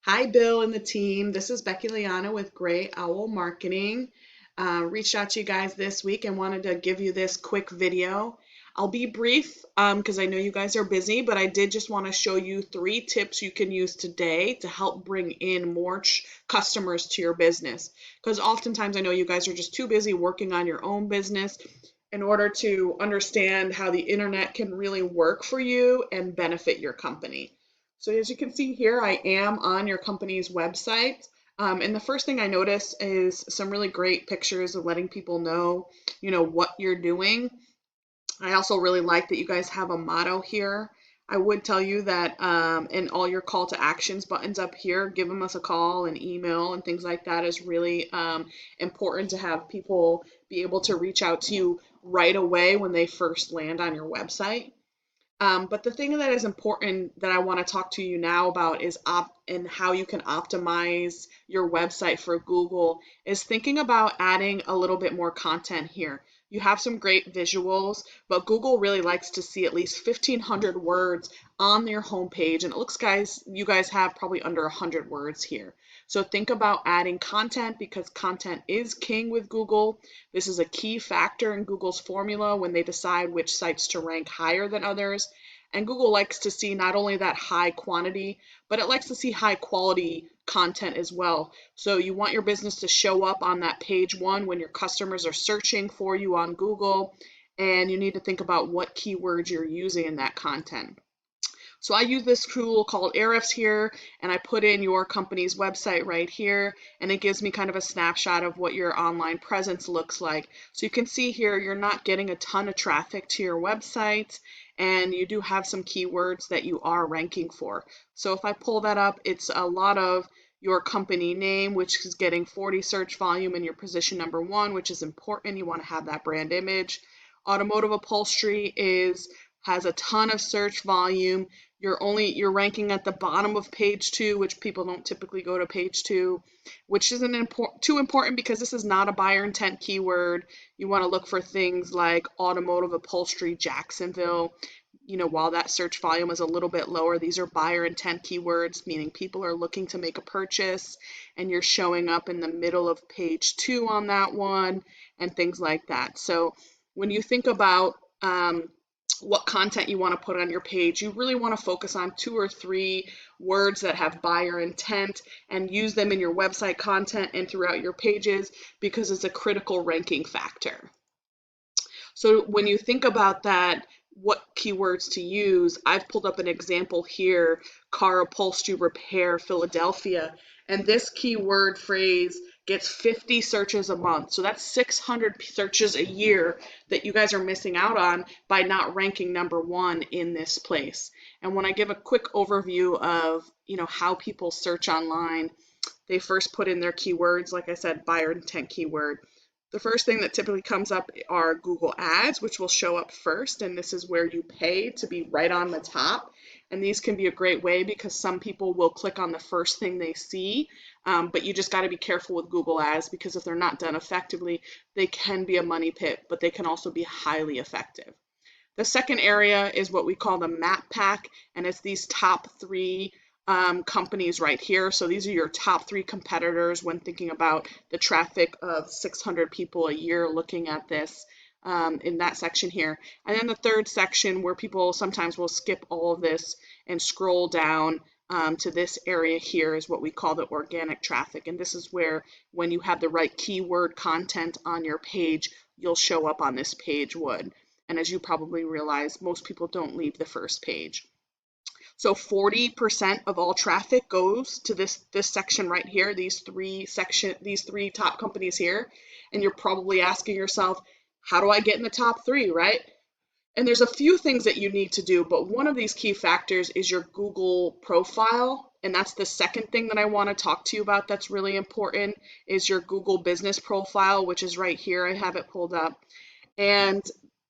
Hi, Bill and the team. This is Becky Liana with Gray Owl Marketing. Reached out to you guys this week and wanted to give you this quick video. I'll be brief because I know you guys are busy, but I did just want to show you 3 tips you can use today to help bring in more customers to your business. Because oftentimes I know you guys are just too busy working on your own business in order to understand how the internet can really work for you and benefit your company. So as you can see here, I am on your company's website. And the first thing I notice is some really great pictures of letting people know, what you're doing. I also really like that you guys have a motto here. I would tell you that in all your call to actions buttons up here, giving us a call and email and things like that is really important to have people be able to reach out to you right away when they first land on your website. But the thing that is important that I want to talk to you now about is and how you can optimize your website for Google is thinking about adding a little bit more content here. You have some great visuals, but Google really likes to see at least 1,500 words on your homepage. And it looks, you guys have probably under 100 words here. So think about adding content because content is king with Google. This is a key factor in Google's formula when they decide which sites to rank higher than others. And Google likes to see not only that high quantity, but it likes to see high quality content as well. So you want your business to show up on that page 1 when your customers are searching for you on Google, and you need to think about what keywords you're using in that content. So I use this tool called Ahrefs here, and I put in your company's website right here, and it gives me kind of a snapshot of what your online presence looks like. So you can see here, you're not getting a ton of traffic to your website, and you do have some keywords that you are ranking for. So if I pull that up, it's a lot of your company name, which is getting 40 search volume in your position number 1, which is important. You want to have that brand image. Automotive upholstery has a ton of search volume. You're ranking at the bottom of page 2, which people don't typically go to page 2, which isn't too important because this is not a buyer intent keyword. You want to look for things like automotive upholstery Jacksonville. While that search volume is a little bit lower, these are buyer intent keywords, meaning people are looking to make a purchase, and you're showing up in the middle of page 2 on that one, and things like that. So when you think about what content you want to put on your page, you really want to focus on 2 or 3 words that have buyer intent and use them in your website content and throughout your pages because it's a critical ranking factor. So when you think about that, what keywords to use, I've pulled up an example here, car upholstery repair, Philadelphia, and this keyword phrase gets 50 searches a month. So that's 600 searches a year that you guys are missing out on by not ranking number 1 in this place. And when I give a quick overview of, how people search online, they first put in their keywords, like I said, buyer intent keyword. The first thing that typically comes up are Google Ads, which will show up first, and this is where you pay to be right on the top. And these can be a great way because some people will click on the first thing they see, but you just got to be careful with Google Ads because if they're not done effectively, they can be a money pit, but they can also be highly effective. The second area is what we call the map pack, and it's these top 3 companies right here. So these are your top 3 competitors when thinking about the traffic of 600 people a year looking at this in that section here. And then the third section where people sometimes will skip all of this and scroll down to this area here is what we call the organic traffic. And this is where when you have the right keyword content on your page, you'll show up on this page would. And as you probably realize, most people don't leave the first page. So 40% of all traffic goes to this section right here, these three top companies here. And you're probably asking yourself, how do I get in the top 3, right? And there's a few things that you need to do, but one of these key factors is your Google profile. And that's the second thing that I want to talk to you about that's really important is your Google business profile, which is right here. I have it pulled up. And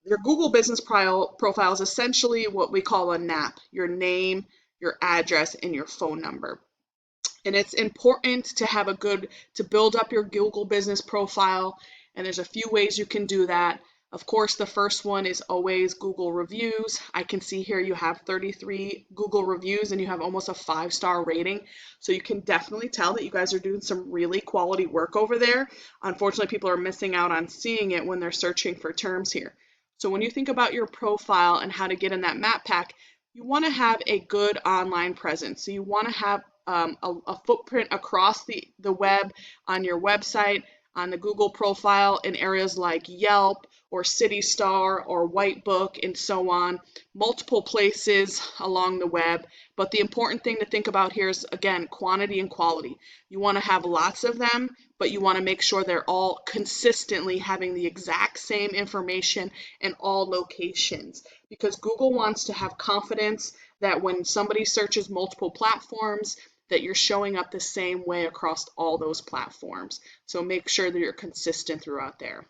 your Google business profile is essentially what we call a NAP, your name, your address, and your phone number. And it's important to build up your Google business profile. And there's a few ways you can do that. Of course, the first one is always Google reviews. I can see here you have 33 Google reviews and you have almost a 5-star rating. So you can definitely tell that you guys are doing some really quality work over there. Unfortunately, people are missing out on seeing it when they're searching for terms here. So when you think about your profile and how to get in that map pack, you want to have a good online presence. So you want to have a footprint across the web on your website, on the Google profile in areas like Yelp or City Star or Whitebook and so on, multiple places along the web. But the important thing to think about here is, again, quantity and quality. You want to have lots of them, but you want to make sure they're all consistently having the exact same information in all locations, because Google wants to have confidence that when somebody searches multiple platforms, that you're showing up the same way across all those platforms. So make sure that you're consistent throughout there.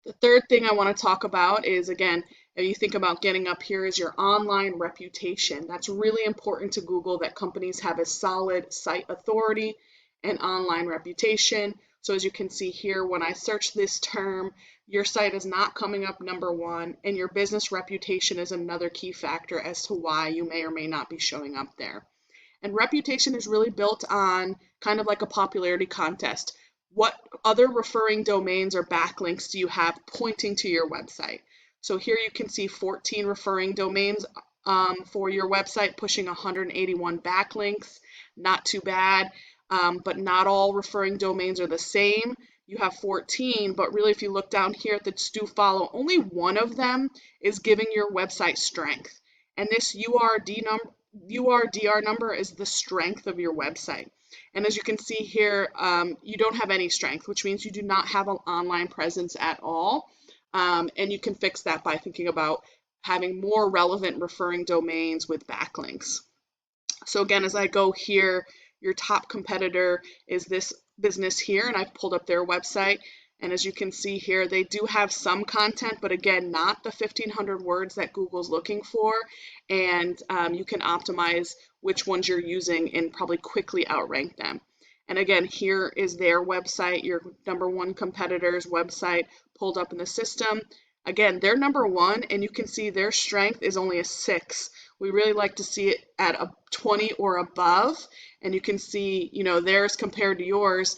The third thing I want to talk about is, again, if you think about getting up here, is your online reputation. That's really important to Google, that companies have a solid site authority and online reputation. So as you can see here, when I search this term, your site is not coming up number one, and your business reputation is another key factor as to why you may or may not be showing up there. And reputation is really built on kind of like a popularity contest. What other referring domains or backlinks do you have pointing to your website? So here you can see 14 referring domains for your website, pushing 181 backlinks. Not too bad, but not all referring domains are the same. You have 14, but really if you look down here at the do follow, only one of them is giving your website strength. And this URDR number is the strength of your website. And as you can see here, you don't have any strength, which means you do not have an online presence at all. And you can fix that by thinking about having more relevant referring domains with backlinks. So again, as I go here, your top competitor is this business here, and I've pulled up their website. And as you can see here, they do have some content, but again, not the 1,500 words that Google's looking for. And you can optimize which ones you're using and probably quickly outrank them. And again, here is their website, your number one competitor's website pulled up in the system. Again, they're number one, and you can see their strength is only a 6. We really like to see it at a 20 or above, and you can see, theirs compared to yours,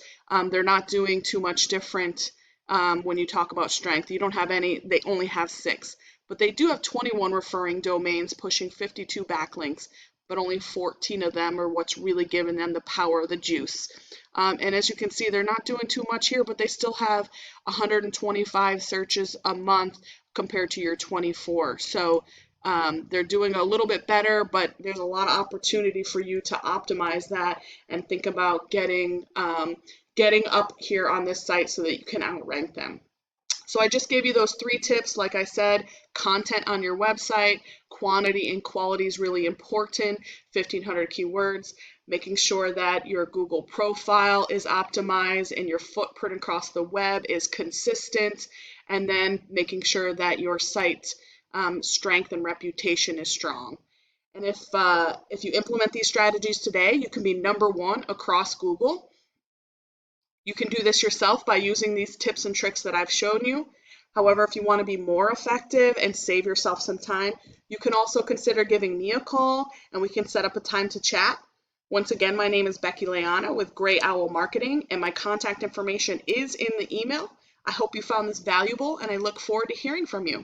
they're not doing too much different when you talk about strength. You don't have any, they only have 6, but they do have 21 referring domains pushing 52 backlinks, but only 14 of them are what's really giving them the power of the juice. And as you can see, they're not doing too much here, but they still have 125 searches a month compared to your 24. So they're doing a little bit better, but there's a lot of opportunity for you to optimize that and think about getting up here on this site so that you can outrank them. So I just gave you those 3 tips. Like I said, content on your website, quantity and quality is really important, 1,500 keywords, making sure that your Google profile is optimized and your footprint across the web is consistent, and then making sure that your site strength and reputation is strong. And if you implement these strategies today, you can be number one across Google. You can do this yourself by using these tips and tricks that I've shown you. However, if you want to be more effective and save yourself some time, you can also consider giving me a call and we can set up a time to chat. Once again, my name is Becky Leana with Gray Owl Marketing, and my contact information is in the email. I hope you found this valuable, and I look forward to hearing from you.